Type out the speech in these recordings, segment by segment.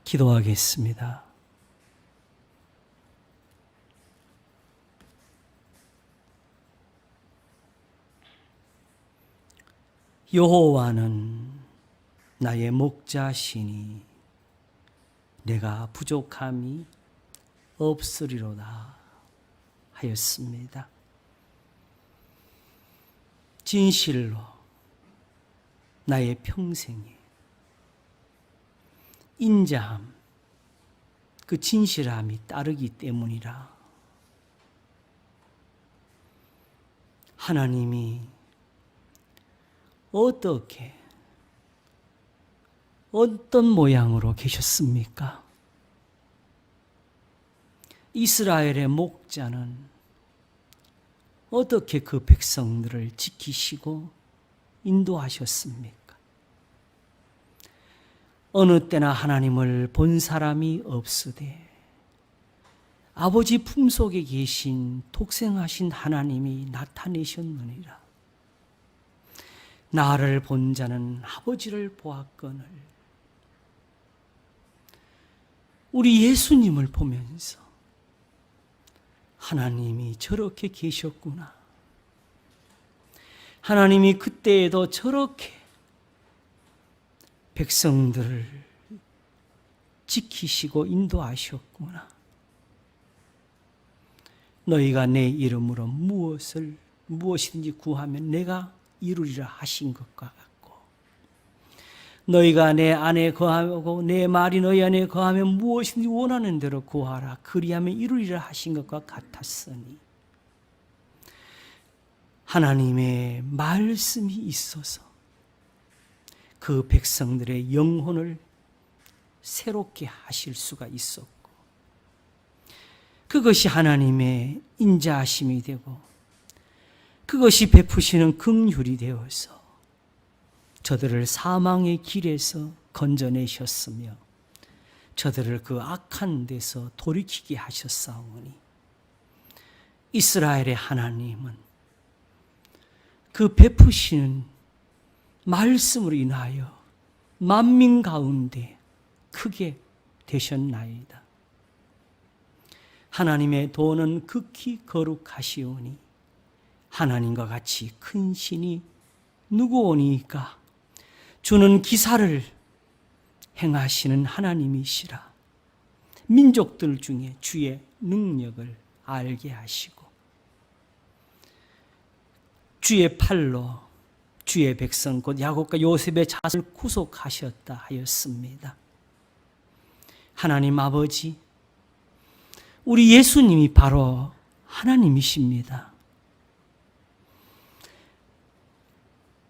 기도하겠습니다. 여호와는 나의 목자시니 내가 부족함이 없으리로다 하였습니다. 진실로 나의 평생에 인자함, 그 진실함이 따르기 때문이라. 하나님이 어떤 모양으로 계셨습니까? 이스라엘의 목자는 어떻게 그 백성들을 지키시고 인도하셨습니까? 어느 때나 하나님을 본 사람이 없으되 아버지 품속에 계신 독생하신 하나님이 나타내셨느니라. 나를 본 자는 아버지를 보았거늘. 우리 예수님을 보면서 하나님이 저렇게 계셨구나. 하나님이 그때에도 저렇게 백성들을 지키시고 인도하셨구나. 너희가 내 이름으로 무엇이든지 구하면 내가 이루리라 하신 것과 같고, 너희가 내 안에 거하고 내 말이 너희 안에 거하면 무엇이든지 원하는 대로 구하라 그리하면 이루리라 하신 것과 같았으니, 하나님의 말씀이 있어서 그 백성들의 영혼을 새롭게 하실 수가 있었고, 그것이 하나님의 인자하심이 되고 그것이 베푸시는 긍휼이 되어서 저들을 사망의 길에서 건져내셨으며 저들을 그 악한 데서 돌이키게 하셨사오니, 이스라엘의 하나님은 그 베푸시는 말씀으로 인하여 만민 가운데 크게 되셨나이다. 하나님의 도는 극히 거룩하시오니 하나님과 같이 큰 신이 누구오니까? 주는 기사를 행하시는 하나님이시라. 민족들 중에 주의 능력을 알게 하시고 주의 팔로 주의 백성 곧 야곱과 요셉의 자손을 구속하셨다 하였습니다. 하나님 아버지, 우리 예수님이 바로 하나님이십니다.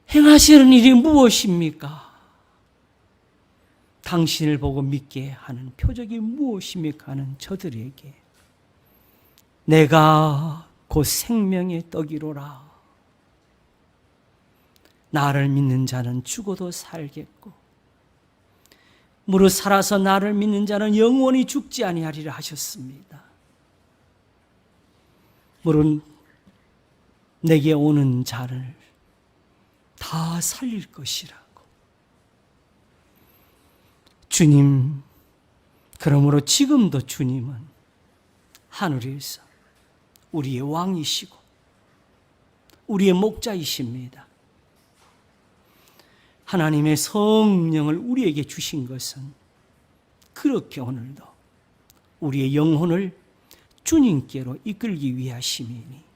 행하시는 일이 무엇입니까? 당신을 보고 믿게 하는 표적이 무엇입니까? 하는 저들에게 내가 곧 생명의 떡이로라. 나를 믿는 자는 죽어도 살겠고 무릇 살아서 나를 믿는 자는 영원히 죽지 아니하리라 하셨습니다. 무릇 내게 오는 자를 다 살릴 것이라고. 주님, 그러므로 지금도 주님은 하늘에서 우리의 왕이시고 우리의 목자이십니다. 하나님의 성령을 우리에게 주신 것은 그렇게 오늘도 우리의 영혼을 주님께로 이끌기 위하심이니,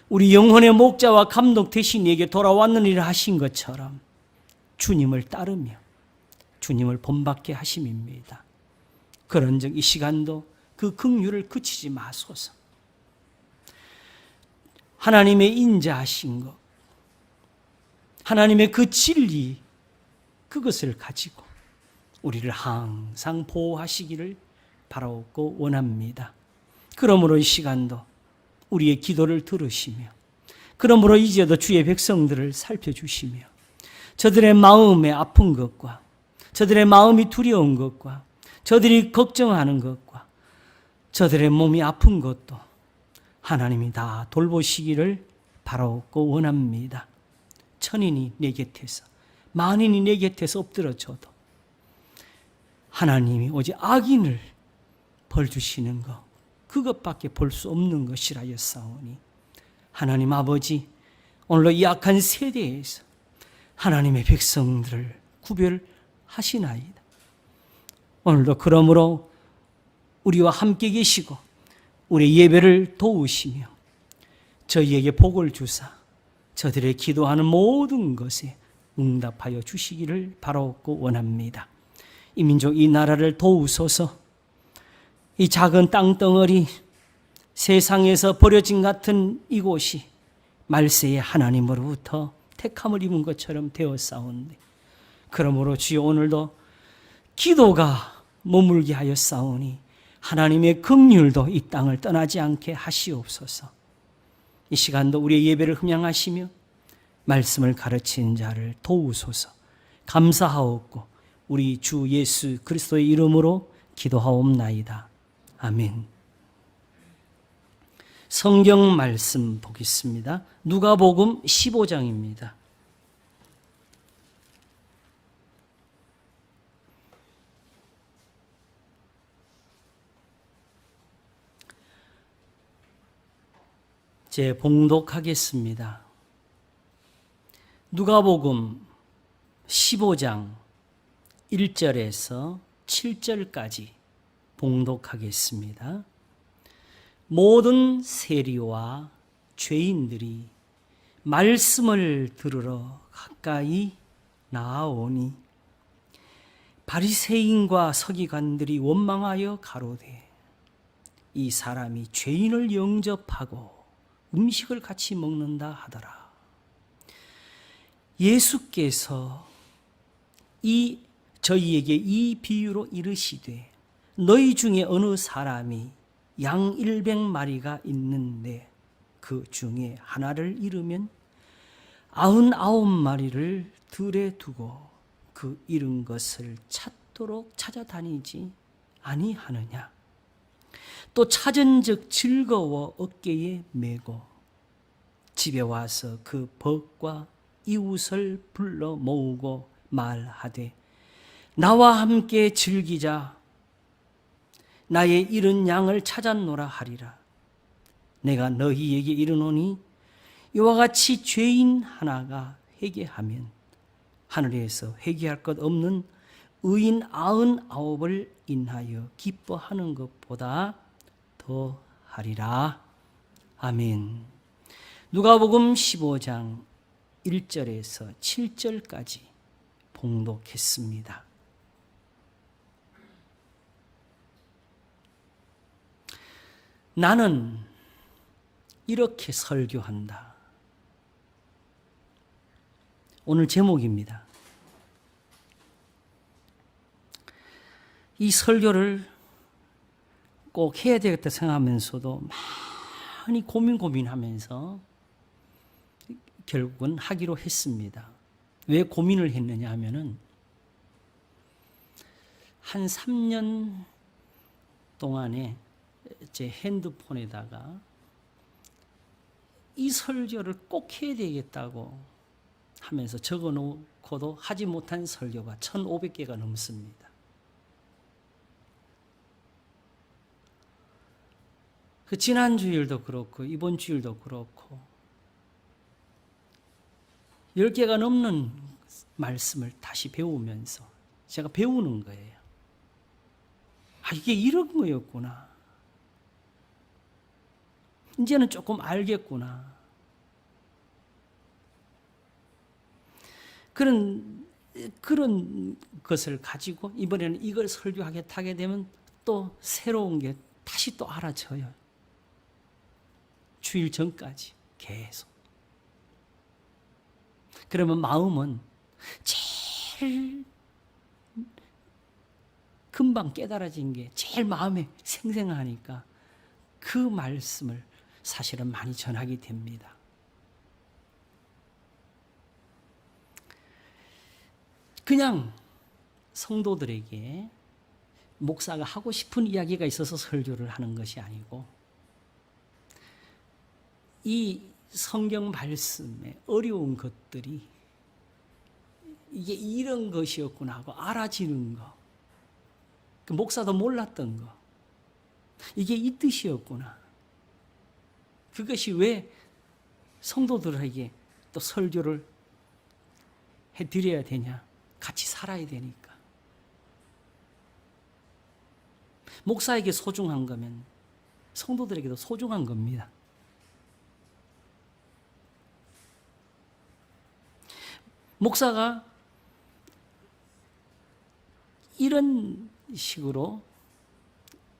우리 영혼의 목자와 감독 되신 이에게 돌아왔느니라 하신 것처럼 주님을 따르며 주님을 본받게 하심입니다. 그런즉 이 시간도 그 긍휼을 그치지 마소서. 하나님의 인자하신 것, 하나님의 그 진리, 그것을 가지고 우리를 항상 보호하시기를 바라고 원합니다. 그러므로 이 시간도 우리의 기도를 들으시며, 그러므로 이제도 주의 백성들을 살펴주시며, 저들의 마음에 아픈 것과 저들의 마음이 두려운 것과 저들이 걱정하는 것과 저들의 몸이 아픈 것도 하나님이 다 돌보시기를 바라고 원합니다. 천인이 내 곁에서, 만인이 내 곁에서 엎드러져도 하나님이 오직 악인을 벌 주시는 것, 그것밖에 볼 수 없는 것이라였사오니 하나님 아버지, 오늘도 이 악한 세대에서 하나님의 백성들을 구별하시나이다. 오늘도 그러므로 우리와 함께 계시고 우리 예배를 도우시며 저희에게 복을 주사 저들의 기도하는 모든 것에 응답하여 주시기를 바라옵고 원합니다. 이 민족, 이 나라를 도우소서. 이 작은 땅덩어리, 세상에서 버려진 같은 이곳이 말세의 하나님으로부터 택함을 입은 것처럼 되었사온데, 그러므로 주여 오늘도 기도가 머물게 하였사오니 하나님의 긍휼도 이 땅을 떠나지 않게 하시옵소서. 이 시간도 우리의 예배를 흠양하시며 말씀을 가르치는 자를 도우소서. 감사하옵고 우리 주 예수 그리스도의 이름으로 기도하옵나이다. 아멘. 성경 말씀 보겠습니다. 누가복음 15장입니다. 제 봉독하겠습니다. 누가복음 15장 1절에서 7절까지 봉독하겠습니다. 모든 세리와 죄인들이 말씀을 들으러 가까이 나아오니 바리새인과 서기관들이 원망하여 가로되 이 사람이 죄인을 영접하고 음식을 같이 먹는다 하더라. 예수께서 저희에게 이 비유로 이르시되 너희 중에 어느 사람이 양 100마리가 있는데 그 중에 하나를 잃으면 99마리를 들에 두고 그 잃은 것을 찾도록 찾아다니지 아니하느냐. 또 찾은즉 즐거워 어깨에 메고 집에 와서 그 벗과 이웃을 불러 모으고 말하되 나와 함께 즐기자. 나의 잃은 양을 찾았노라 하리라. 내가 너희에게 이르노니 이와 같이 죄인 하나가 회개하면 하늘에서 회개할 것 없는 의인 99을 인하여 기뻐하는 것보다 더 하리라. 아멘. 누가복음 15장 1절에서 7절까지 봉독했습니다. 나는 이렇게 설교한다. 오늘 제목입니다. 이 설교를 꼭 해야 되겠다 생각하면서도 많이 고민하면서 결국은 하기로 했습니다. 왜 고민을 했느냐 하면은 한 3년 동안에 제 핸드폰에다가 이 설교를 꼭 해야 되겠다고 하면서 적어놓고도 하지 못한 설교가 1,500개가 넘습니다. 그 지난 주일도 그렇고 이번 주일도 그렇고 10개가 넘는 말씀을 다시 배우면서 제가 배우는 거예요. 아, 이게 이런 거였구나. 이제는 조금 알겠구나. 그런 것을 가지고 이번에는 이걸 설교하겠다 하게 되면 또 새로운 게 다시 또 알아져요. 주일 전까지 계속. 그러면 마음은 제일 금방 깨달아진 게 제일 마음에 생생하니까 그 말씀을 사실은 많이 전하게 됩니다. 그냥 성도들에게 목사가 하고 싶은 이야기가 있어서 설교를 하는 것이 아니고 이 성경 말씀의 어려운 것들이 이게 이런 것이었구나 하고 알아지는 것, 그 목사도 몰랐던 거. 이게 이 뜻이었구나. 그것이 왜 성도들에게 또 설교를 해드려야 되냐. 같이 살아야 되니까. 목사에게 소중한 거면 성도들에게도 소중한 겁니다. 목사가 이런 식으로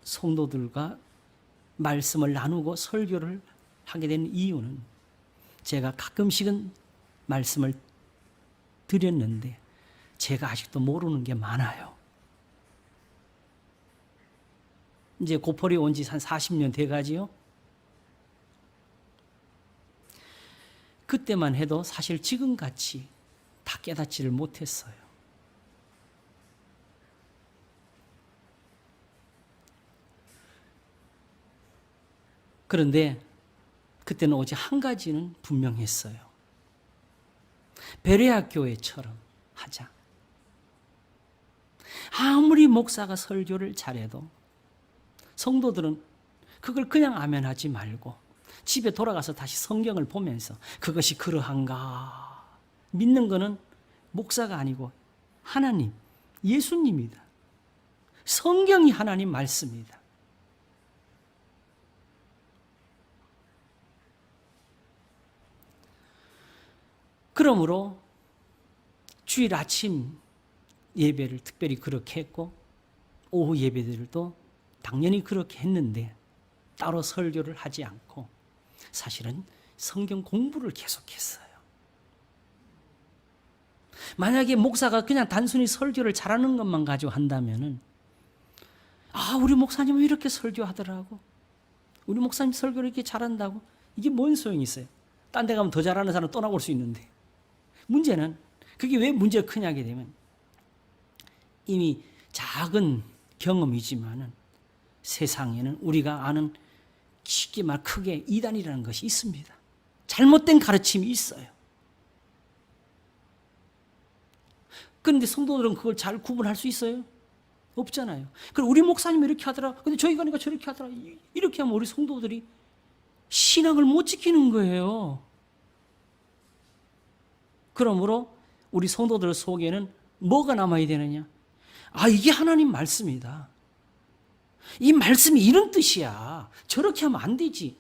성도들과 말씀을 나누고 설교를 하게 된 이유는 제가 가끔씩은 말씀을 드렸는데 제가 아직도 모르는 게 많아요. 이제 고폴이 온 지 한 40년 돼가지요. 그때만 해도 사실 지금같이 다 깨닫지를 못했어요. 그런데 그때는 오직 한 가지는 분명했어요. 베레아 교회처럼 하자. 아무리 목사가 설교를 잘해도 성도들은 그걸 그냥 아멘하지 말고 집에 돌아가서 다시 성경을 보면서 그것이 그러한가. 믿는 거는 목사가 아니고 하나님, 예수님이다. 성경이 하나님 말씀이다. 그러므로 주일 아침 예배를 특별히 그렇게 했고 오후 예배들도 당연히 그렇게 했는데 따로 설교를 하지 않고 사실은 성경 공부를 계속했어요. 만약에 목사가 그냥 단순히 설교를 잘하는 것만 가지고 한다면은 우리 목사님은 이렇게 설교하더라고. 우리 목사님 설교를 이렇게 잘한다고. 이게 뭔 소용이 있어요? 딴 데 가면 더 잘하는 사람 또 나올 수 있는데. 문제는 그게 왜 문제가 크냐게 되면 이미 작은 경험이지만은 세상에는 우리가 아는 쉽게 말 크게 이단이라는 것이 있습니다. 잘못된 가르침이 있어요. 그런데 성도들은 그걸 잘 구분할 수 있어요? 없잖아요. 그럼 우리 목사님이 이렇게 하더라. 근데 저희가 하니까 저렇게 하더라. 이렇게 하면 우리 성도들이 신앙을 못 지키는 거예요. 그러므로 우리 성도들 속에는 뭐가 남아야 되느냐? 이게 하나님 말씀이다. 이 말씀이 이런 뜻이야. 저렇게 하면 안 되지.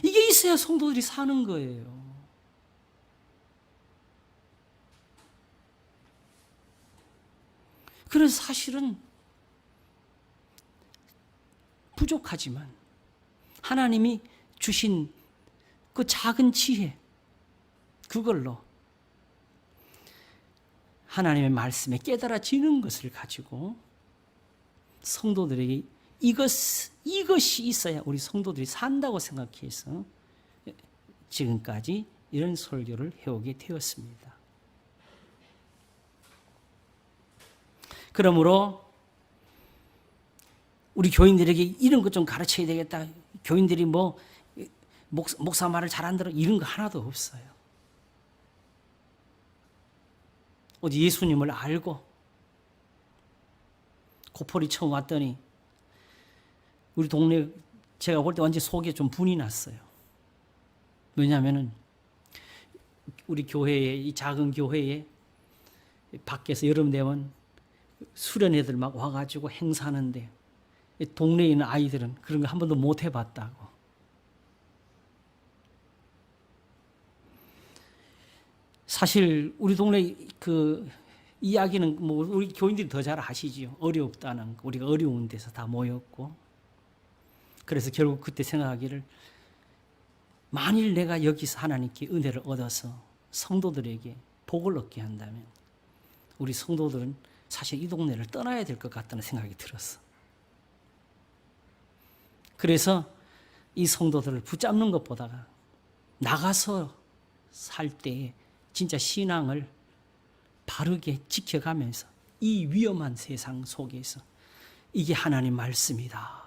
이게 있어야 성도들이 사는 거예요. 그래서 사실은 부족하지만 하나님이 주신 그 작은 지혜, 그걸로 하나님의 말씀에 깨달아지는 것을 가지고 성도들에게 이것이 있어야 우리 성도들이 산다고 생각해서 지금까지 이런 설교를 해오게 되었습니다. 그러므로 우리 교인들에게 이런 것 좀 가르쳐야 되겠다. 교인들이 목사 말을 잘 안 들어 이런 거 하나도 없어요. 어디 예수님을 알고 고폴이 처음 왔더니 우리 동네 제가 볼 때 완전 속에 좀 분이 났어요. 왜냐하면은 우리 교회에 이 작은 교회에 밖에서 여름 되면 수련 애들 막 와가지고 행사하는데 동네에 있는 아이들은 그런 거 한 번도 못 해봤다고. 사실 우리 동네 그 이야기는 우리 교인들이 더 잘 아시지요. 어렵다는 거. 우리가 어려운 데서 다 모였고. 그래서 결국 그때 생각하기를 만일 내가 여기서 하나님께 은혜를 얻어서 성도들에게 복을 얻게 한다면 우리 성도들은 사실 이 동네를 떠나야 될 것 같다는 생각이 들었어. 그래서 이 성도들을 붙잡는 것보다가 나가서 살 때에 진짜 신앙을 바르게 지켜가면서 이 위험한 세상 속에서 이게 하나님 말씀이다.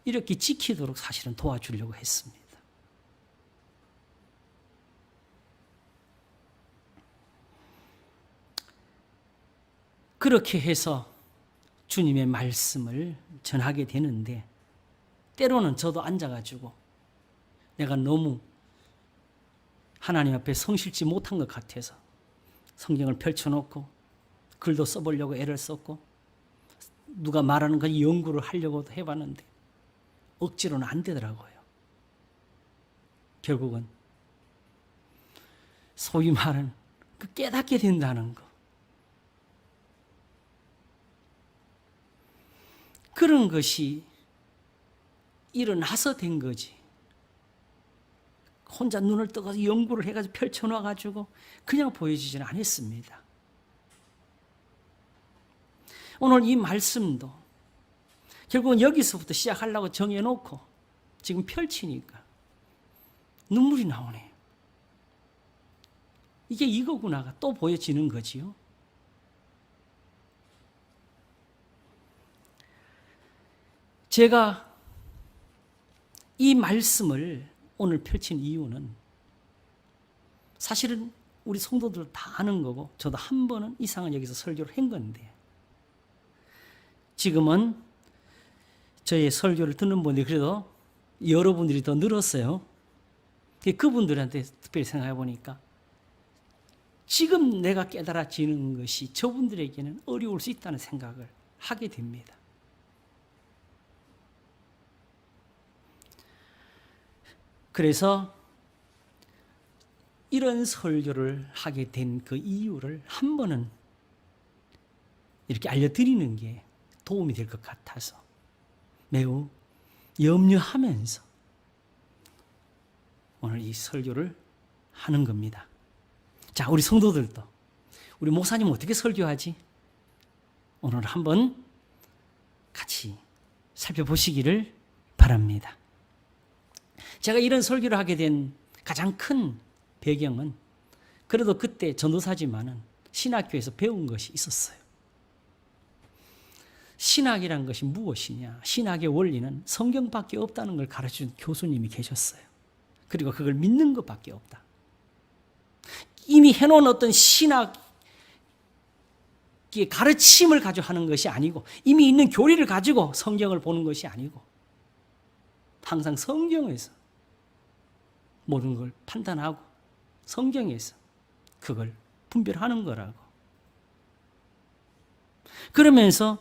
이렇게 지키도록 사실은 도와주려고 했습니다. 그렇게 해서 주님의 말씀을 전하게 되는데 때로는 저도 앉아가지고 내가 너무 하나님 앞에 성실지 못한 것 같아서 성경을 펼쳐놓고 글도 써보려고 애를 썼고 누가 말하는 거 연구를 하려고도 해봤는데 억지로는 안 되더라고요. 결국은 소위 말하는 그 깨닫게 된다는 거, 그런 것이 일어나서 된 거지. 혼자 눈을 떠서 연구를 해가지고 펼쳐놔가지고 그냥 보여주지는 않았습니다. 오늘 이 말씀도 결국은 여기서부터 시작하려고 정해놓고 지금 펼치니까 눈물이 나오네요. 이게 이거구나가 또 보여지는 거지요. 제가 이 말씀을 오늘 펼친 이유는 사실은 우리 성도들 다 아는 거고 저도 한 번은 이상은 여기서 설교를 한 건데 지금은 저의 설교를 듣는 분들이 그래도 여러분들이 더 늘었어요. 그분들한테 특별히 생각해 보니까 지금 내가 깨달아지는 것이 저분들에게는 어려울 수 있다는 생각을 하게 됩니다. 그래서 이런 설교를 하게 된 그 이유를 한 번은 이렇게 알려드리는 게 도움이 될 것 같아서 매우 염려하면서 오늘 이 설교를 하는 겁니다. 자, 우리 성도들도 우리 목사님 어떻게 설교하지? 오늘 한번 같이 살펴보시기를 바랍니다. 제가 이런 설교를 하게 된 가장 큰 배경은 그래도 그때 전도사지만은 신학교에서 배운 것이 있었어요. 신학이란 것이 무엇이냐? 신학의 원리는 성경밖에 없다는 걸 가르쳐준 교수님이 계셨어요. 그리고 그걸 믿는 것밖에 없다. 이미 해놓은 어떤 신학의 가르침을 가지고 하는 것이 아니고 이미 있는 교리를 가지고 성경을 보는 것이 아니고 항상 성경에서 모든 걸 판단하고 성경에서 그걸 분별하는 거라고. 그러면서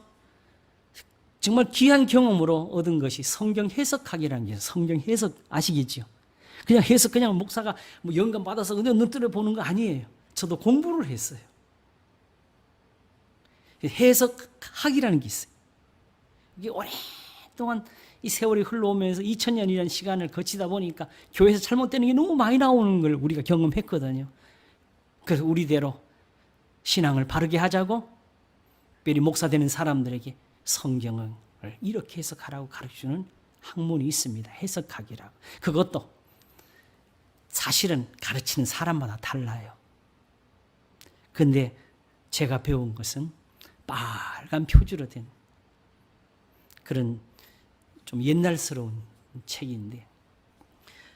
정말 귀한 경험으로 얻은 것이 성경 해석학이라는 게 성경 해석 아시겠죠? 그냥 해석 그냥 목사가 뭐 영감 받아서 그냥 눈뜨려 보는 거 아니에요. 저도 공부를 했어요. 해석학이라는 게 있어요. 이게 오랫동안 이 세월이 흘러오면서 2000년이라는 시간을 거치다 보니까 교회에서 잘못되는 게 너무 많이 나오는 걸 우리가 경험했거든요. 그래서 우리대로 신앙을 바르게 하자고 특별히 목사 되는 사람들에게 성경을 이렇게 해석하라고 가르쳐주는 학문이 있습니다. 해석학이라고. 그것도 사실은 가르치는 사람마다 달라요. 근데 제가 배운 것은 빨간 표지로 된 그런 좀 옛날스러운 책인데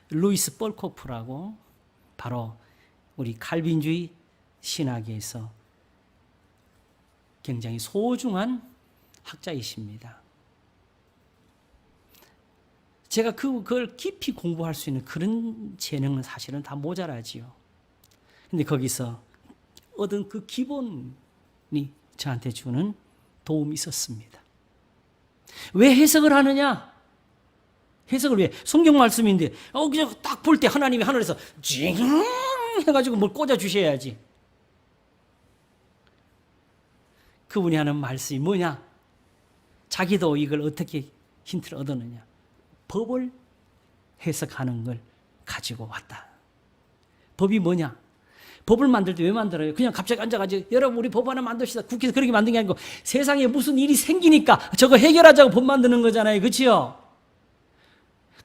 루이스 볼코프라고 바로 우리 칼빈주의 신학에서 굉장히 소중한 학자이십니다. 제가 그걸 깊이 공부할 수 있는 그런 재능은 사실은 다 모자라지요. 근데 거기서 얻은 그 기본이 저한테 주는 도움이 있었습니다. 왜 해석을 하느냐? 해석을 왜? 성경 말씀인데 그냥 딱 볼 때 하나님이 하늘에서 징 해가지고 뭘 꽂아 주셔야지. 그분이 하는 말씀이 뭐냐? 자기도 이걸 어떻게 힌트를 얻었느냐? 법을 해석하는 걸 가지고 왔다. 법이 뭐냐? 법을 만들 때 왜 만들어요? 그냥 갑자기 앉아가지고 여러분 우리 법 하나 만듭시다. 국회에서 그렇게 만든 게 아니고 세상에 무슨 일이 생기니까 저거 해결하자고 법 만드는 거잖아요. 그렇죠?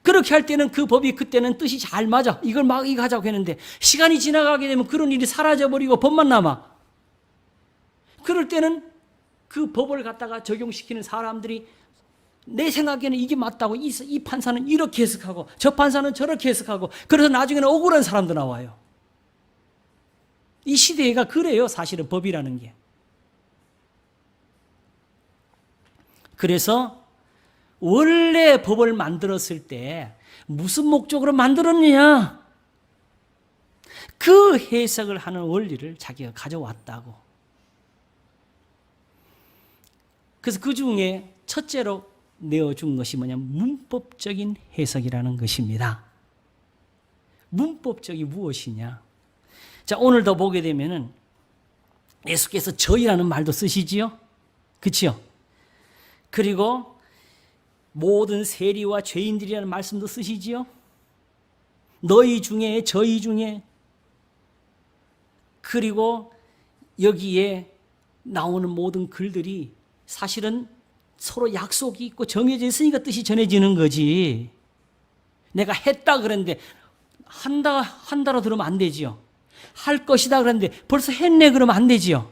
그렇게 할 때는 그 법이 그때는 뜻이 잘 맞아. 이걸 막 이거 하자고 했는데 시간이 지나가게 되면 그런 일이 사라져버리고 법만 남아. 그럴 때는 그 법을 갖다가 적용시키는 사람들이 내 생각에는 이게 맞다고 이 판사는 이렇게 해석하고 저 판사는 저렇게 해석하고 그래서 나중에는 억울한 사람도 나와요. 이 시대가 그래요. 사실은 법이라는 게. 그래서 원래 법을 만들었을 때 무슨 목적으로 만들었느냐? 그 해석을 하는 원리를 자기가 가져왔다고. 그래서 그 중에 첫째로 내어준 것이 뭐냐면 문법적인 해석이라는 것입니다. 문법적이 무엇이냐? 자, 오늘도 보게 되면은 예수께서 저희라는 말도 쓰시지요? 그치요? 그리고 모든 세리와 죄인들이라는 말씀도 쓰시지요? 너희 중에, 저희 중에. 그리고 여기에 나오는 모든 글들이 사실은 서로 약속이 있고 정해져 있으니까 뜻이 전해지는 거지. 내가 했다 그랬는데 한다로 들으면 안 되지요. 할 것이다 그랬는데 벌써 했네 그러면 안 되지요.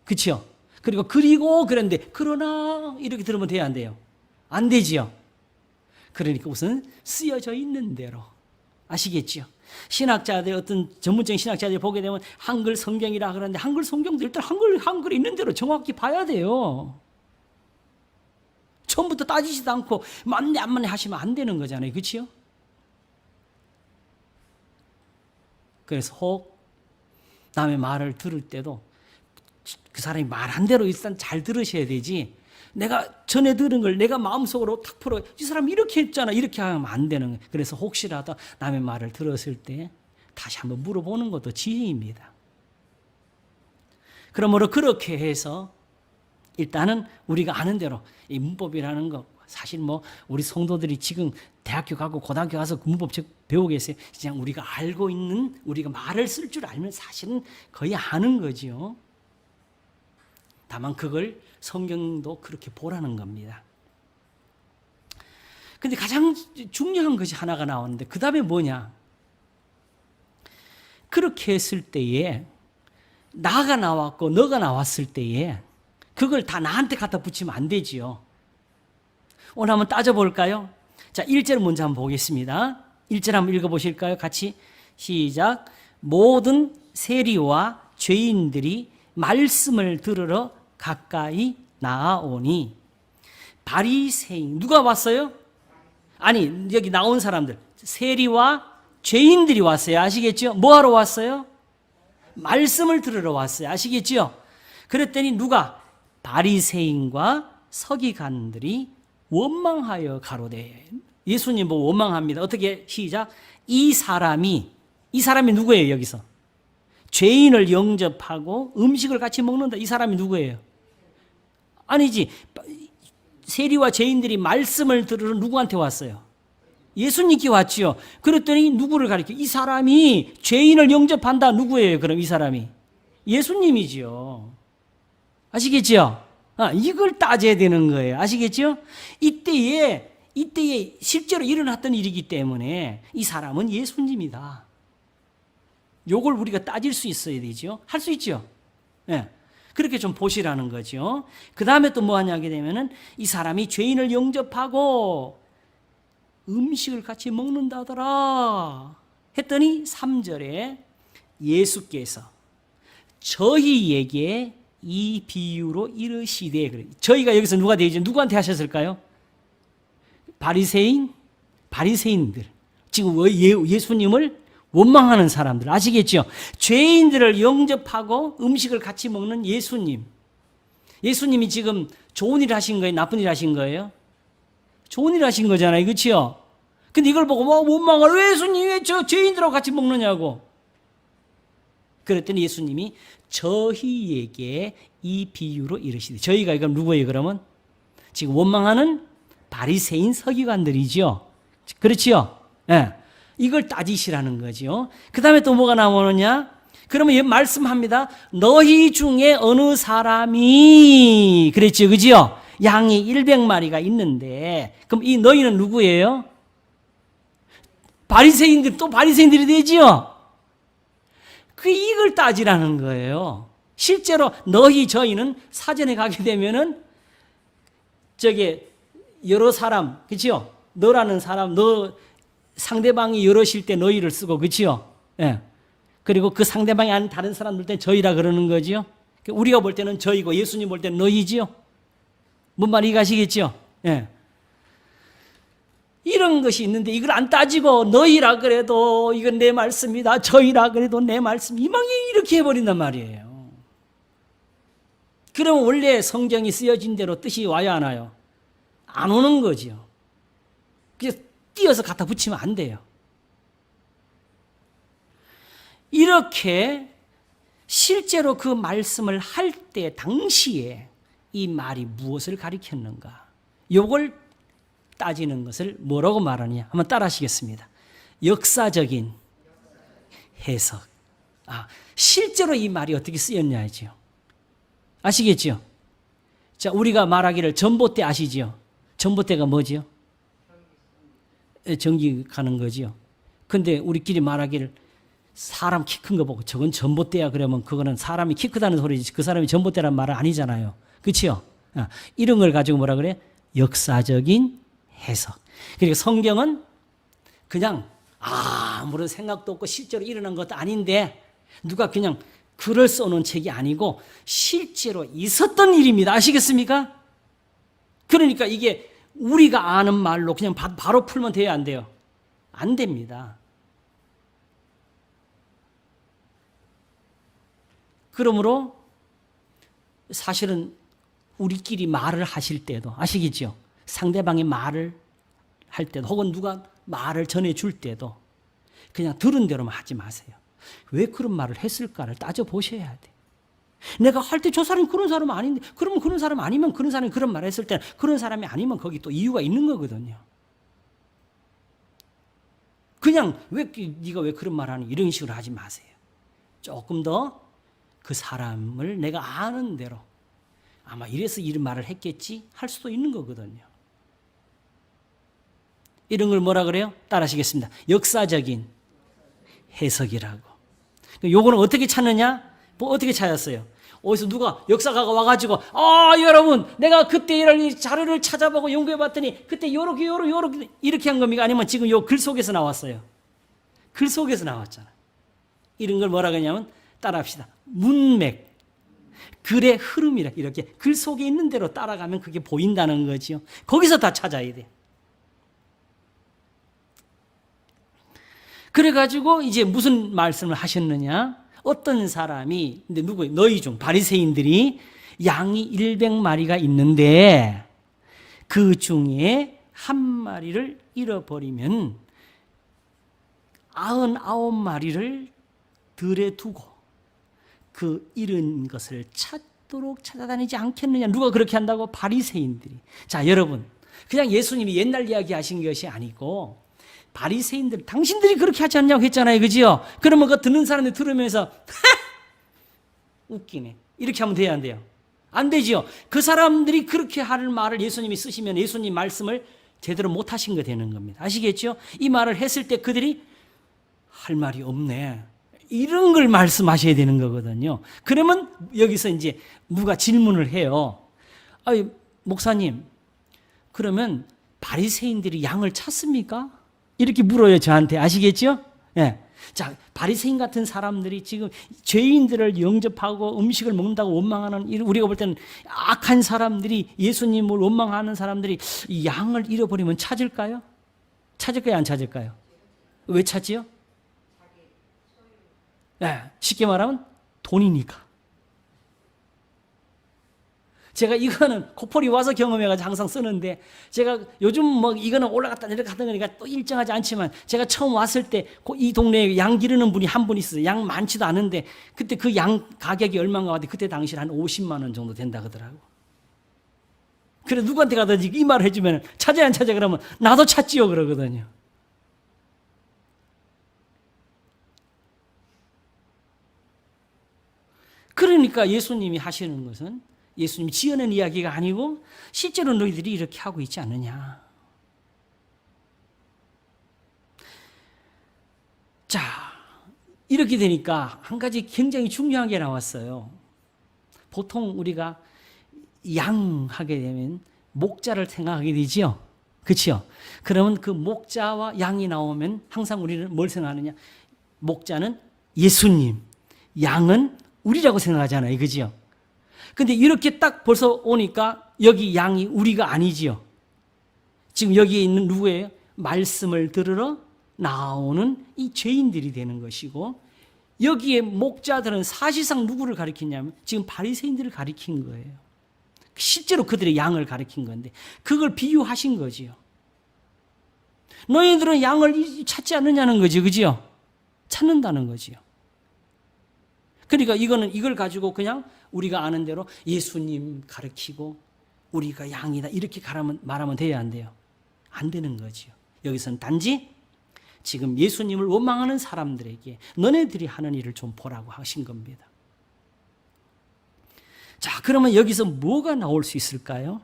그렇죠? 그리고 그랬는데 그러나 이렇게 들으면 돼야 안 돼요. 안 되지요. 그러니까 우선 쓰여져 있는 대로. 아시겠지요? 신학자들, 어떤 전문적인 신학자들이 보게 되면 한글 성경이라 그러는데 한글 성경도 일단 한글에 있는 대로 정확히 봐야 돼요. 처음부터 따지지도 않고 맞네 안 맞네 하시면 안 되는 거잖아요. 그렇지요? 그래서 혹 남의 말을 들을 때도 그 사람이 말한 대로 일단 잘 들으셔야 되지, 내가 전에 들은 걸 내가 마음속으로 탁 풀어 이 사람이 이렇게 했잖아 이렇게 하면 안 되는 거예요. 그래서 혹시라도 남의 말을 들었을 때 다시 한번 물어보는 것도 지혜입니다. 그러므로 그렇게 해서 일단은 우리가 아는 대로 이 문법이라는 거, 사실 뭐 우리 성도들이 지금 대학교 가고 고등학교 가서 문법 배우고 계세요. 그냥 우리가 알고 있는, 우리가 말을 쓸 줄 알면 사실은 거의 아는 거지요. 다만 그걸 성경도 그렇게 보라는 겁니다. 근데 가장 중요한 것이 하나가 나오는데 그 다음에 뭐냐? 그렇게 했을 때에 나가 나왔고 너가 나왔을 때에 그걸 다 나한테 갖다 붙이면 안 되지요. 오늘 한번 따져볼까요? 자, 1절 먼저 한번 보겠습니다. 1절 한번 읽어보실까요? 같이 시작. 모든 세리와 죄인들이 말씀을 들으러 가까이 나아오니. 바리새인, 누가 왔어요? 아니, 여기 나온 사람들 세리와 죄인들이 왔어요. 아시겠죠? 뭐하러 왔어요? 말씀을 들으러 왔어요. 아시겠죠? 그랬더니 누가? 바리새인과 서기관들이 원망하여 가로되. 예수님 보고 원망합니다. 어떻게? 시작. 이 사람이 누구예요? 여기서 죄인을 영접하고 음식을 같이 먹는다. 이 사람이 누구예요? 아니지. 세리와 죄인들이 말씀을 들으러 누구한테 왔어요? 예수님께 왔지요. 그랬더니 누구를 가리켜? 이 사람이 죄인을 영접한다. 누구예요? 그럼 이 사람이 예수님이지요. 아시겠죠? 이걸 따져야 되는 거예요. 아시겠죠? 이때에 실제로 일어났던 일이기 때문에 이 사람은 예수님이다. 요걸 우리가 따질 수 있어야 되죠. 할 수 있죠. 네. 그렇게 좀 보시라는 거죠. 그 다음에 또 뭐 하냐게 되면은 이 사람이 죄인을 영접하고 음식을 같이 먹는다더라 했더니 3절에 예수께서 저희에게 이 비유로 이르시되. 그래. 저희가 여기서 누가 되죠? 누구한테 하셨을까요? 바리새인들. 지금 예수님을 원망하는 사람들. 아시겠죠? 죄인들을 영접하고 음식을 같이 먹는 예수님. 예수님이 지금 좋은 일 하신 거예요? 나쁜 일 하신 거예요? 좋은 일 하신 거잖아요. 그렇죠? 근데 이걸 보고 원망을, 왜 예수님이 왜 저 죄인들하고 같이 먹느냐고. 그랬더니 예수님이 저희에게 이 비유로 이르시되. 저희가 이건 누구예요? 그러면 지금 원망하는 바리새인 서기관들이죠. 그렇지요? 네. 이걸 따지시라는 거죠. 그 다음에 또 뭐가 나오느냐? 그러면 얘 말씀합니다. 너희 중에 어느 사람이, 그랬죠, 그지요? 양이 100마리가 있는데, 그럼 이 너희는 누구예요? 바리새인들, 또 바리새인들이 되지요? 이걸 따지라는 거예요. 실제로 저희는 사전에 가게 되면은 여러 사람, 그치요? 너라는 사람, 상대방이 여럿일 때 너희를 쓰고, 그치요? 예. 그리고 그 상대방이 아닌 다른 사람들 때 저희라 그러는 거지요. 우리가 볼 때는 저이고 예수님 볼 때는 너희지요. 뭔 말인지 아시겠죠? 예. 이런 것이 있는데 이걸 안 따지고 너희라 그래도 이건 내 말씀이다. 저희라 그래도 내 말씀. 이망이 이렇게 해버린단 말이에요. 그러면 원래 성경이 쓰여진 대로 뜻이 와야 하나요? 안 오는 거지요. 그래서 띄어서 갖다 붙이면 안 돼요. 이렇게 실제로 그 말씀을 할 때 당시에 이 말이 무엇을 가리켰는가? 요걸 따지는 것을 뭐라고 말하느냐? 한번 따라 하시겠습니다. 역사적인 해석. 실제로 이 말이 어떻게 쓰였냐죠. 아시겠죠? 자, 우리가 말하기를 전봇대 아시죠? 전봇대가 뭐지요? 전기 가는 거지요. 근데 우리끼리 말하기를 사람 키 큰 거 보고 저건 전봇대야 그러면 그거는 사람이 키 크다는 소리지 그 사람이 전봇대란 말은 아니잖아요. 그렇죠? 이런 걸 가지고 뭐라 그래? 역사적인 해석. 그리고 성경은 그냥 아무런 생각도 없고 실제로 일어난 것도 아닌데 누가 그냥 글을 써놓은 책이 아니고 실제로 있었던 일입니다. 아시겠습니까? 그러니까 이게 우리가 아는 말로 그냥 바로 풀면 돼요, 안 돼요? 안 됩니다. 그러므로 사실은 우리끼리 말을 하실 때도 아시겠죠? 상대방이 말을 할 때도 혹은 누가 말을 전해줄 때도 그냥 들은 대로만 하지 마세요. 왜 그런 말을 했을까를 따져보셔야 돼. 내가 할 때 저 사람이 그런 사람 아닌데 그러면 그런 사람 아니면 그런 사람이 그런 말을 했을 때는 그런 사람이 아니면 거기 또 이유가 있는 거거든요. 그냥 네가 왜 그런 말 하니 이런 식으로 하지 마세요. 조금 더 그 사람을 내가 아는 대로 아마 이래서 이런 말을 했겠지 할 수도 있는 거거든요. 이런 걸 뭐라 그래요? 따라하시겠습니다. 역사적인 해석이라고. 요거는 어떻게 찾느냐? 어떻게 찾았어요? 어디서 누가 역사가가 와가지고 여러분 내가 그때 이런 자료를 찾아보고 연구해봤더니 그때 요렇게 이렇게 한 겁니까? 아니면 지금 요 글 속에서 나왔어요? 글 속에서 나왔잖아. 이런 걸 뭐라 그러냐면 따라합시다. 문맥, 글의 흐름이라 이렇게 글 속에 있는 대로 따라가면 그게 보인다는 거지요. 거기서 다 찾아야 돼. 그래가지고 이제 무슨 말씀을 하셨느냐? 어떤 사람이 근데 누구예요? 너희 중 바리새인들이 양이 100마리가 있는데 그 중에 한 마리를 잃어버리면 99마리를 들에 두고 그 잃은 것을 찾도록 찾아다니지 않겠느냐. 누가 그렇게 한다고? 바리새인들이. 자, 여러분 그냥 예수님이 옛날 이야기 하신 것이 아니고 바리새인들 당신들이 그렇게 하지 않냐고 했잖아요. 그지요? 그러면 그 듣는 사람들이 들으면서 웃기네. 이렇게 하면 돼야 안 돼요? 안 되지요. 그 사람들이 그렇게 할 말을 예수님이 쓰시면 예수님 말씀을 제대로 못 하신 거 되는 겁니다. 아시겠죠? 이 말을 했을 때 그들이 할 말이 없네. 이런 걸 말씀하셔야 되는 거거든요. 그러면 여기서 이제 누가 질문을 해요. 목사님, 그러면 바리새인들이 양을 찾습니까? 이렇게 물어요, 저한테. 아시겠죠? 예. 자, 바리새인 같은 사람들이 지금 죄인들을 영접하고 음식을 먹는다고 원망하는 우리가 볼 때는 악한 사람들이 예수님을 원망하는 사람들이 이 양을 잃어버리면 찾을까요? 찾을까요? 안 찾을까요? 왜 찾지요? 네, 쉽게 말하면 돈이니까. 제가 이거는 코폴이 와서 경험해가지고 항상 쓰는데 제가 요즘 뭐 이거는 올라갔다 내려갔다 거니까 또 일정하지 않지만 제가 처음 왔을 때 이 동네에 양 기르는 분이 한 분 있어요. 양 많지도 않은데 그때 그 양 가격이 얼마인가 하는데 그때 당시에 한 50만 원 정도 된다 그러더라고. 그래 누구한테 가든지 이 말을 해주면 찾아야 안 찾아 그러면 나도 찾지요 그러거든요. 그러니까 예수님이 하시는 것은 예수님이 지어낸 이야기가 아니고 실제로 너희들이 이렇게 하고 있지 않느냐. 자, 이렇게 되니까 한 가지 굉장히 중요한 게 나왔어요. 보통 우리가 양 하게 되면 목자를 생각하게 되지요. 그렇죠? 그러면 그 목자와 양이 나오면 항상 우리는 뭘 생각하느냐? 목자는 예수님, 양은 우리라고 생각하잖아요. 그죠? 근데 이렇게 딱 벌써 오니까 여기 양이 우리가 아니지요. 지금 여기에 있는 누구예요? 말씀을 들으러 나오는 이 죄인들이 되는 것이고, 여기에 목자들은 사실상 누구를 가리키냐면 지금 바리새인들을 가리킨 거예요. 실제로 그들의 양을 가리킨 건데 그걸 비유하신 거지요. 너희들은 양을 찾지 않느냐는 거지, 그지요? 찾는다는 거지요. 그러니까 이걸 가지고 그냥 우리가 아는 대로 예수님 가르치고 우리가 양이다 이렇게 말하면 돼야 안 돼요? 안 되는 거지요. 여기서는 단지 지금 예수님을 원망하는 사람들에게 너네들이 하는 일을 좀 보라고 하신 겁니다. 자, 그러면 여기서 뭐가 나올 수 있을까요?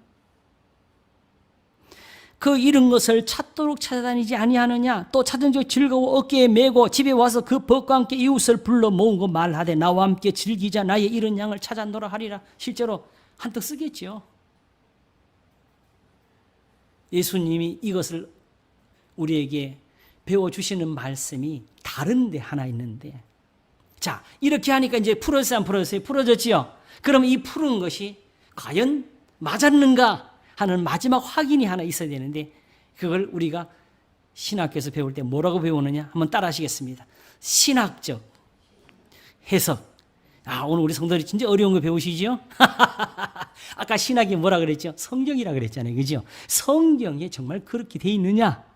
그 잃은 것을 찾도록 찾아다니지 아니하느냐? 또 찾은 적 즐거워 어깨에 메고 집에 와서 그 벗과 함께 이웃을 불러 모으고 말하되 나와 함께 즐기자 나의 잃은 양을 찾아노라 하리라. 실제로 한턱 쓰겠죠. 예수님이 이것을 우리에게 배워주시는 말씀이 다른 데 하나 있는데, 자, 이렇게 하니까 이제 풀었어요, 안 풀었어요? 풀어졌지요? 그럼 이 푸른 것이 과연 맞았는가 하는 마지막 확인이 하나 있어야 되는데, 그걸 우리가 신학교에서 배울 때 뭐라고 배우느냐? 한번 따라 하시겠습니다. 신학적 해석. 아, 오늘 우리 성도들이 진짜 어려운 거 배우시죠? 아까 신학이 뭐라 그랬죠? 성경이라 그랬잖아요. 그죠? 성경에 정말 그렇게 돼 있느냐?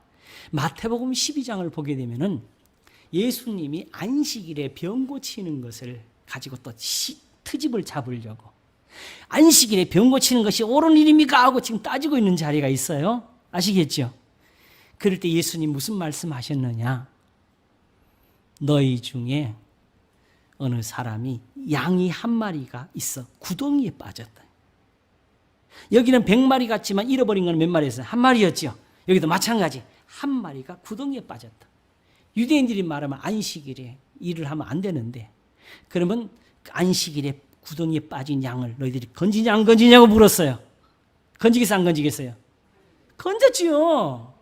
마태복음 12장을 보게 되면은 예수님이 안식일에 병 고치는 것을 가지고 또 트집을 잡으려고, 안식일에 병 고치는 것이 옳은 일입니까? 하고 지금 따지고 있는 자리가 있어요. 아시겠죠? 그럴 때 예수님 무슨 말씀하셨느냐? 너희 중에 어느 사람이 양이 한 마리가 있어 구덩이에 빠졌다. 여기는 100마리 같지만 잃어버린 건 몇 마리였어요? 한 마리였죠. 여기도 마찬가지. 한 마리가 구덩이에 빠졌다. 유대인들이 말하면 안식일에 일을 하면 안 되는데, 그러면 안식일에 구덩이에 빠진 양을 너희들이 건지냐 안 건지냐고 물었어요. 건지겠어요, 안 건지겠어요? 건졌지요.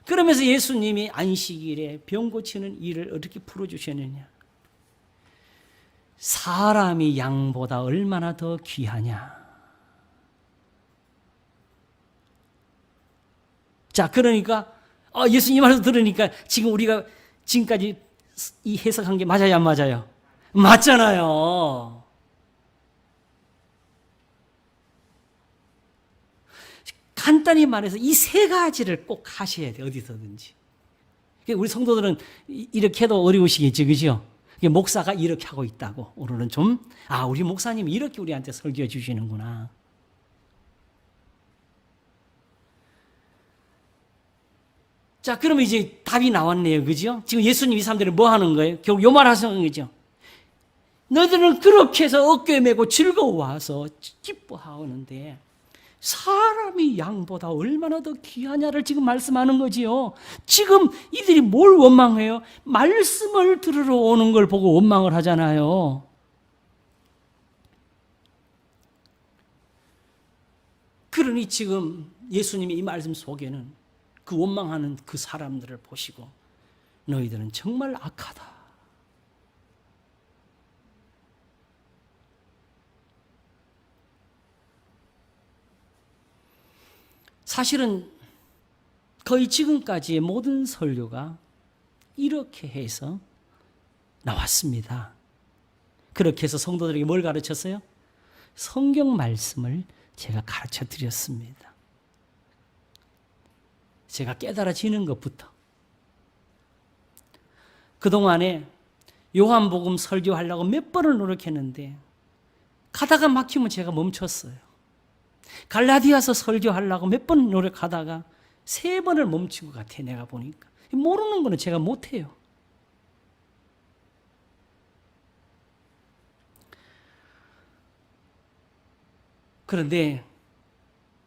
그러면서 예수님이 안식일에 병 고치는 일을 어떻게 풀어주셨느냐? 사람이 양보다 얼마나 더 귀하냐? 자, 그러니까 예수님 말씀 들으니까 지금 우리가 지금까지 이 해석한 게 맞아요, 안 맞아요? 맞잖아요. 간단히 말해서 이 세 가지를 꼭 하셔야 돼요. 어디서든지. 우리 성도들은 이렇게 해도 어려우시겠죠. 그죠? 목사가 이렇게 하고 있다고. 오늘은 좀, 우리 목사님이 이렇게 우리한테 설교해 주시는구나. 자, 그러면 이제 답이 나왔네요. 그죠? 지금 예수님 이 사람들은 뭐 하는 거예요? 결국 요 말 하시는 거죠. 너희들은 그렇게 해서 어깨에 메고 즐거워와서 기뻐하는데 사람이 양보다 얼마나 더 귀하냐를 지금 말씀하는 거지요. 지금 이들이 뭘 원망해요? 말씀을 들으러 오는 걸 보고 원망을 하잖아요. 그러니 지금 예수님이 이 말씀 속에는 그 원망하는 그 사람들을 보시고 너희들은 정말 악하다. 사실은 거의 지금까지의 모든 설교가 이렇게 해서 나왔습니다. 그렇게 해서 성도들에게 뭘 가르쳤어요? 성경 말씀을 제가 가르쳐 드렸습니다. 제가 깨달아지는 것부터. 그동안에 요한복음 설교하려고 몇 번을 노력했는데 가다가 막히면 제가 멈췄어요. 갈라디아서 설교하려고 몇 번 노력하다가 3번을 멈춘 것 같아요. 내가 보니까. 모르는 거는 제가 못해요. 그런데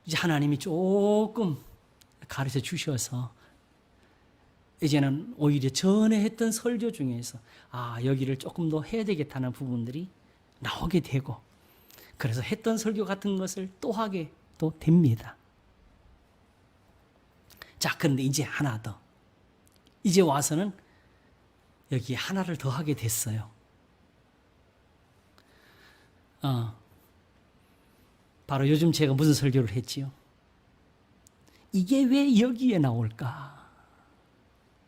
이제 하나님이 조금 가르쳐 주셔서 이제는 오히려 전에 했던 설교 중에서 여기를 조금 더 해야 되겠다는 부분들이 나오게 되고, 그래서 했던 설교 같은 것을 또 하게 또 됩니다. 자, 그런데 이제 하나 더. 이제 와서는 여기 하나를 더 하게 됐어요. 바로 요즘 제가 무슨 설교를 했지요? 이게 왜 여기에 나올까?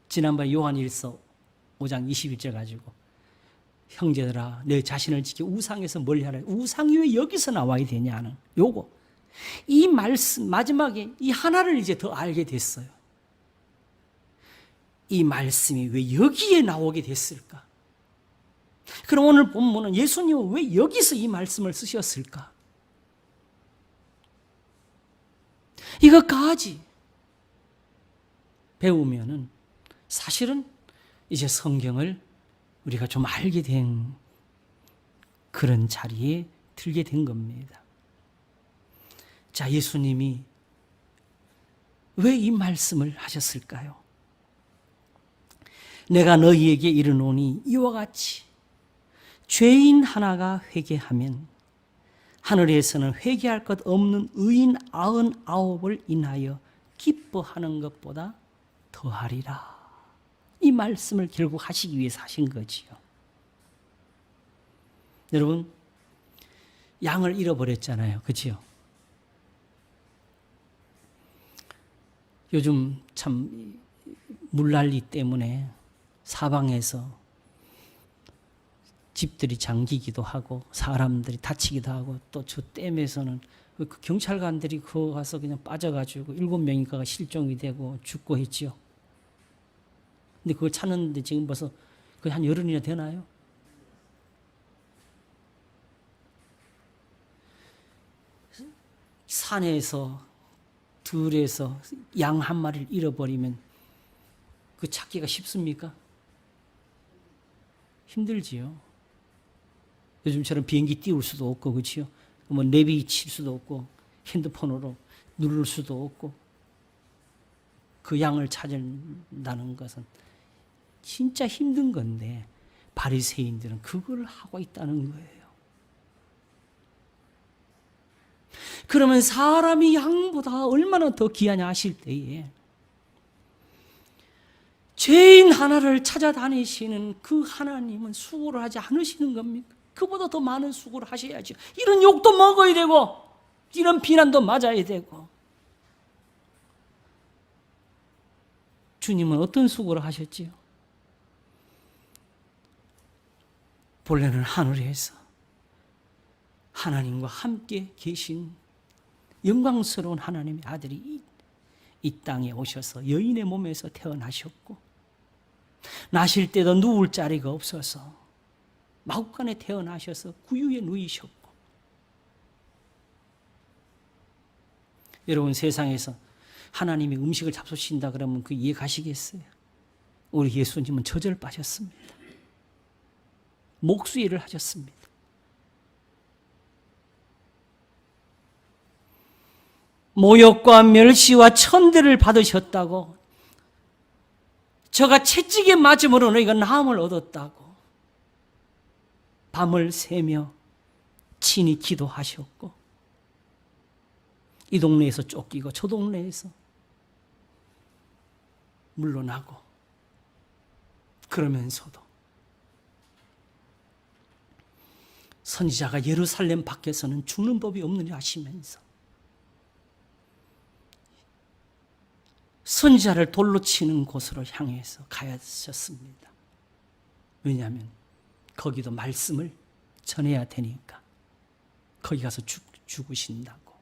지난번 요한일서 5장 21절 가지고 형제들아 내 자신을 지켜 우상에서 멀리하라. 우상이 왜 여기서 나와야 되냐는 요거. 이 말씀 마지막에 이 하나를 이제 더 알게 됐어요. 이 말씀이 왜 여기에 나오게 됐을까? 그럼 오늘 본문은 예수님은 왜 여기서 이 말씀을 쓰셨을까? 이것까지 배우면은 사실은 이제 성경을 우리가 좀 알게 된 그런 자리에 들게 된 겁니다. 자, 예수님이 왜 이 말씀을 하셨을까요? 내가 너희에게 이르노니 이와 같이 죄인 하나가 회개하면 하늘에서는 회개할 것 없는 의인 99을 인하여 기뻐하는 것보다 더하리라. 이 말씀을 결국 하시기 위해서 하신 거지요. 여러분, 양을 잃어버렸잖아요. 그렇죠? 요즘 참 물난리 때문에 사방에서 집들이 잠기기도 하고 사람들이 다치기도 하고 또 저 댐에서는 그 경찰관들이 그거 가서 그냥 빠져가지고 7명인가가 실종이 되고 죽고 했지요. 근데 그걸 찾는데 지금 벌써 거의 한 열흘이나 되나요? 산에서 들에서 양 한 마리를 잃어버리면 그 찾기가 쉽습니까? 힘들지요. 요즘처럼 비행기 띄울 수도 없고, 그렇지요? 뭐 내비 칠 수도 없고, 핸드폰으로 누를 수도 없고, 그 양을 찾는다는 것은 진짜 힘든 건데 바리새인들은 그걸 하고 있다는 거예요. 그러면 사람이 양보다 얼마나 더 귀하냐 하실 때에 죄인 하나를 찾아다니시는 그 하나님은 수고를 하지 않으시는 겁니까? 그보다 더 많은 수고를 하셔야죠. 이런 욕도 먹어야 되고 이런 비난도 맞아야 되고. 주님은 어떤 수고를 하셨지요? 본래는 하늘에서 하나님과 함께 계신 영광스러운 하나님의 아들이 이 땅에 오셔서 여인의 몸에서 태어나셨고 나실 때도 누울 자리가 없어서 마구간에 태어나셔서 구유에 누이셨고. 여러분, 세상에서 하나님이 음식을 잡수신다 그러면 그 이해 가시겠어요? 우리 예수님은 저절 빠졌습니다. 목수일을 하셨습니다. 모욕과 멸시와 천대를 받으셨다고, 저가 채찍에 맞음으로 너희가 나음을 얻었다고 밤을 새며 친히 기도하셨고, 이 동네에서 쫓기고 저 동네에서 물러나고, 그러면서도 선지자가 예루살렘 밖에서는 죽는 법이 없느냐 하시면서 선지자를 돌로 치는 곳으로 향해서 가셨습니다. 왜냐하면 거기도 말씀을 전해야 되니까. 거기 가서 죽으신다고.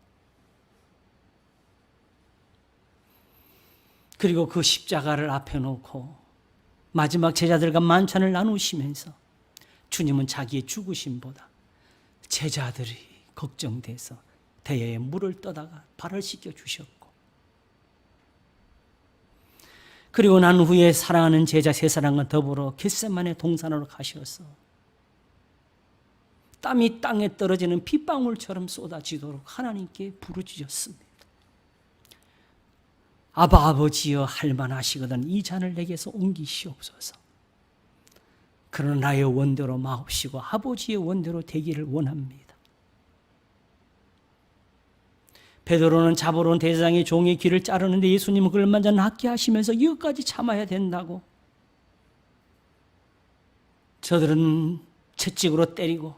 그리고 그 십자가를 앞에 놓고 마지막 제자들과 만찬을 나누시면서 주님은 자기의 죽으심보다 제자들이 걱정돼서 대야에 물을 떠다가 발을 씻겨 주셨고, 그리고 난 후에 사랑하는 제자 세 사람과 더불어 겟세마네 동산으로 가셔서 땀이 땅에 떨어지는 빗방울처럼 쏟아지도록 하나님께 부르짖었습니다. 아버지여 할만하시거든 이 잔을 내게서 옮기시옵소서. 그러나 나의 원대로 마옵시고 아버지의 원대로 되기를 원합니다. 베드로는 잡으러 온 대제사장의 종의 귀를 자르는데 예수님은 그걸 만져 낫게 하시면서 이것까지 참아야 된다고. 저들은 채찍으로 때리고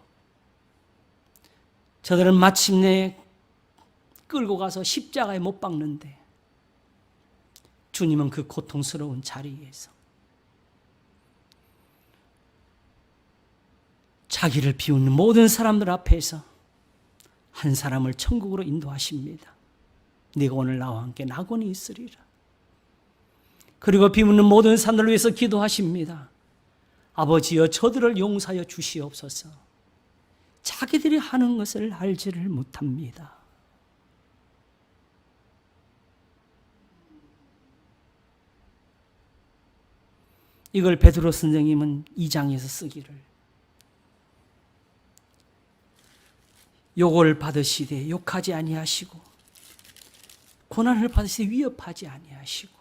저들은 마침내 끌고 가서 십자가에 못 박는데 주님은 그 고통스러운 자리에서 자기를 비웃는 모든 사람들 앞에서 한 사람을 천국으로 인도하십니다. 네가 오늘 나와 함께 낙원이 있으리라. 그리고 비웃는 모든 사람들을 위해서 기도하십니다. 아버지여 저들을 용서하여 주시옵소서. 자기들이 하는 것을 알지를 못합니다. 이걸 베드로 선생님은 2장에서 쓰기를 욕을 받으시되 욕하지 아니하시고 고난을 받으시되 위협하지 아니하시고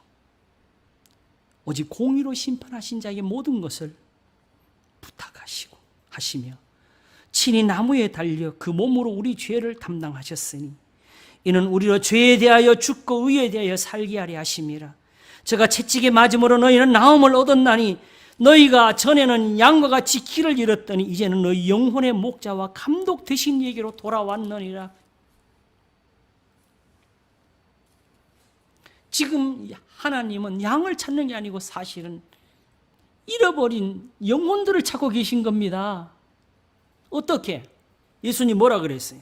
오직 공의로 심판하신 자에게 모든 것을 부탁하시고 하시며 친히 나무에 달려 그 몸으로 우리 죄를 담당하셨으니 이는 우리로 죄에 대하여 죽고 의에 대하여 살게 하려 하심이라. 저가 채찍에 맞음으로 너희는 나음을 얻었나니 너희가 전에는 양과 같이 길을 잃었더니 이제는 너희 영혼의 목자와 감독 되신 얘기로 돌아왔느니라. 지금 하나님은 양을 찾는 게 아니고 사실은 잃어버린 영혼들을 찾고 계신 겁니다. 어떻게? 예수님 뭐라 그랬어요?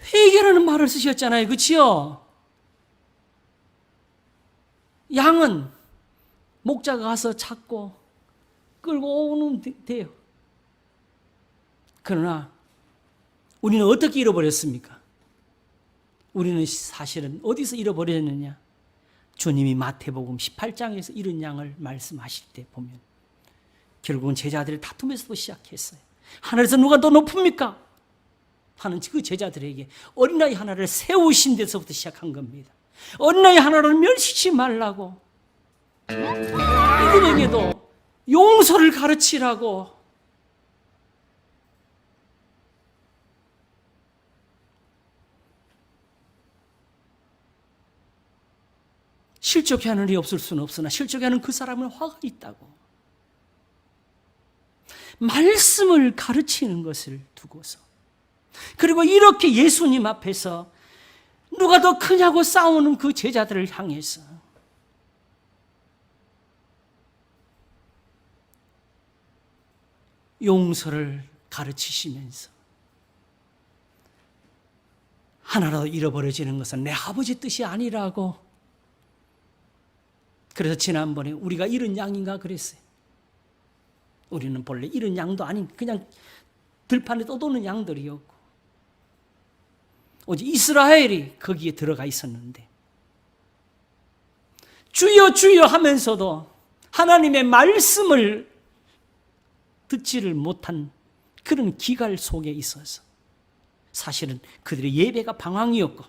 회개라는 말을 쓰셨잖아요. 그렇지요? 양은 목자가 가서 찾고 끌고 오면 돼요. 그러나 우리는 어떻게 잃어버렸습니까? 우리는 사실은 어디서 잃어버렸느냐? 주님이 마태복음 18장에서 이런 양을 말씀하실 때 보면 결국은 제자들의 다툼에서도 시작했어요. 하늘에서 누가 더 높습니까? 하는 그 제자들에게 어린아이 하나를 세우신 데서부터 시작한 겁니다. 어린아이 하나를 멸시치 말라고 이들에게도 용서를 가르치라고 실족해 하는 일이 없을 수는 없으나 실족해 하는 그 사람은 화가 있다고 말씀을 가르치는 것을 두고서 그리고 이렇게 예수님 앞에서 누가 더 크냐고 싸우는 그 제자들을 향해서 용서를 가르치시면서 하나라도 잃어버려지는 것은 내 아버지 뜻이 아니라고. 그래서 지난번에 우리가 잃은 양인가 그랬어요. 우리는 본래 잃은 양도 아닌 그냥 들판에 떠도는 양들이었고 오직 이스라엘이 거기에 들어가 있었는데 주여 주여 하면서도 하나님의 말씀을 듣지를 못한 그런 기갈 속에 있어서 사실은 그들의 예배가 방황이었고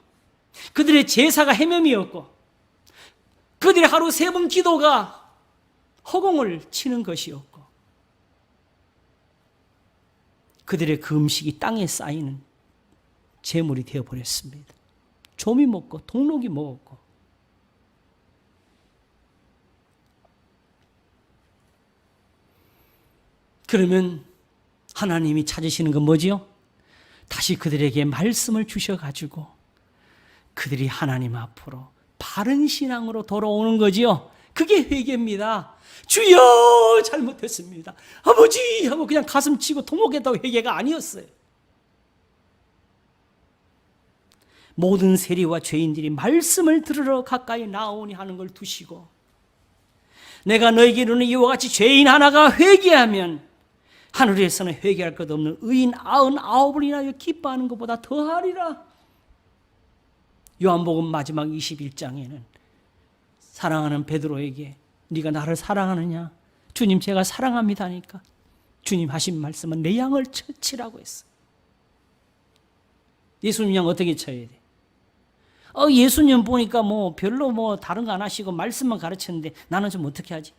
그들의 제사가 헤매미였고 그들의 하루 3번 기도가 허공을 치는 것이었고 그들의 그 음식이 땅에 쌓이는 재물이 되어버렸습니다. 조미 먹고 동록이 먹었고 그러면 하나님이 찾으시는 건 뭐지요? 다시 그들에게 말씀을 주셔가지고 그들이 하나님 앞으로 바른 신앙으로 돌아오는 거지요. 그게 회개입니다. 주여 잘못했습니다. 아버지 하고 그냥 가슴 치고 통곡했다고 회개가 아니었어요. 모든 세리와 죄인들이 말씀을 들으러 가까이 나오니 하는 걸 두시고 내가 너에게 이르는 이와 같이 죄인 하나가 회개하면 하늘에서는 회개할 것 없는 의인 99을 인하여 기뻐하는 것보다 더하리라. 요한복음 마지막 21장에는 사랑하는 베드로에게 네가 나를 사랑하느냐? 주님 제가 사랑합니다니까. 주님 하신 말씀은 내 양을 치라고 했어요. 예수님 양 어떻게 쳐야 돼? 예수님 보니까 별로 다른 거 안 하시고 말씀만 가르쳤는데 나는 좀 어떻게 하지?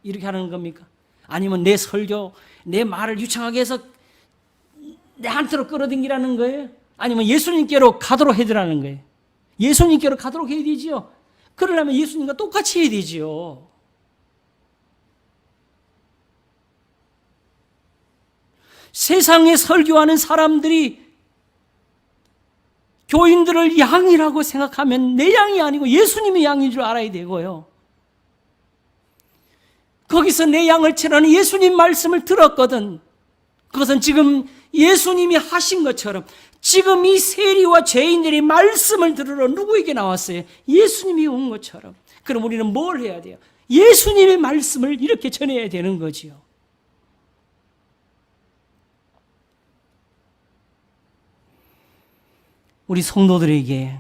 이렇게 하는 겁니까? 아니면 내 설교, 내 말을 유창하게 해서 내한테로 끌어당기라는 거예요? 아니면 예수님께로 가도록 해드라는 거예요? 예수님께로 가도록 해야 되지요. 그러려면 예수님과 똑같이 해야 되지요. 세상에 설교하는 사람들이 교인들을 양이라고 생각하면 내 양이 아니고 예수님의 양인 줄 알아야 되고요. 거기서 내 양을 치라는 예수님 말씀을 들었거든. 그것은 지금 예수님이 하신 것처럼 지금 이 세리와 죄인들이 말씀을 들으러 누구에게 나왔어요? 예수님이 온 것처럼. 그럼 우리는 뭘 해야 돼요? 예수님의 말씀을 이렇게 전해야 되는 거지요. 우리 성도들에게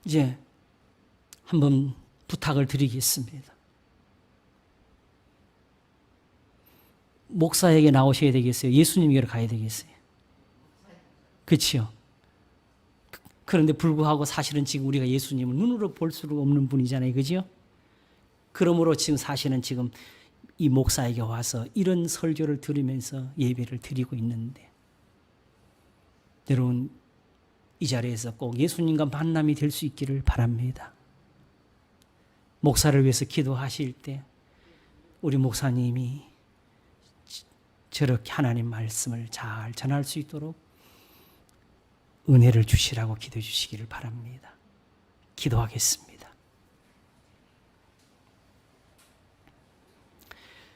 이제 한번 부탁을 드리겠습니다. 목사에게 나오셔야 되겠어요? 예수님에게로 가야 되겠어요? 그렇죠? 그런데 불구하고 사실은 지금 우리가 예수님을 눈으로 볼 수가 없는 분이잖아요. 그죠? 그러므로 지금 사실은 지금 이 목사에게 와서 이런 설교를 들으면서 예배를 드리고 있는데, 여러분 이 자리에서 꼭 예수님과 만남이 될 수 있기를 바랍니다. 목사를 위해서 기도하실 때 우리 목사님이 저렇게 하나님 말씀을 잘 전할 수 있도록 은혜를 주시라고 기도해 주시기를 바랍니다. 기도하겠습니다.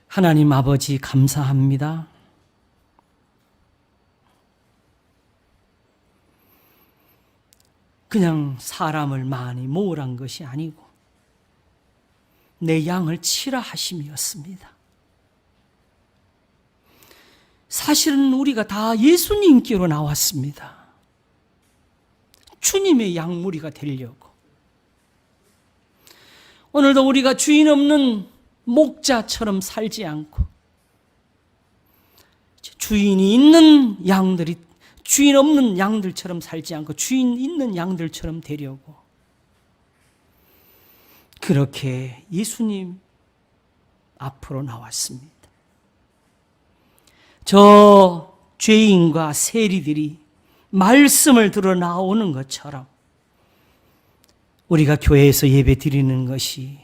하나님 아버지 감사합니다. 그냥 사람을 많이 모으란 것이 아니고 내 양을 치라 하심이었습니다. 사실은 우리가 다 예수님께로 나왔습니다. 주님의 양무리가 되려고. 오늘도 우리가 주인 없는 목자처럼 살지 않고 주인이 있는 양들이 주인 없는 양들처럼 살지 않고 주인 있는 양들처럼 되려고 그렇게 예수님 앞으로 나왔습니다. 저 죄인과 세리들이 말씀을 들어 나오는 것처럼 우리가 교회에서 예배 드리는 것이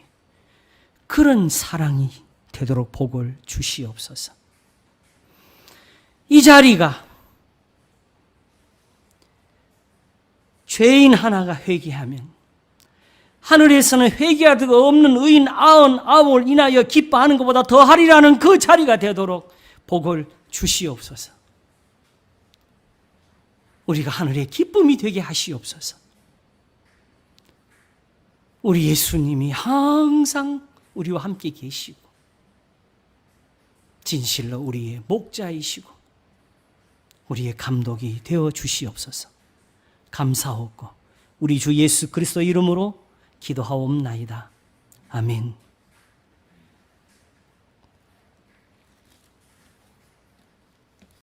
그런 사랑이 되도록 복을 주시옵소서. 이 자리가 죄인 하나가 회개하면 하늘에서는 회개하듯 없는 의인 99을 인하여 기뻐하는 것보다 더하리라는 그 자리가 되도록 복을 주시옵소서. 우리가 하늘의 기쁨이 되게 하시옵소서. 우리 예수님이 항상 우리와 함께 계시고 진실로 우리의 목자이시고 우리의 감독이 되어 주시옵소서. 감사하고 우리 주 예수 그리스도 이름으로 기도하옵나이다. 아멘.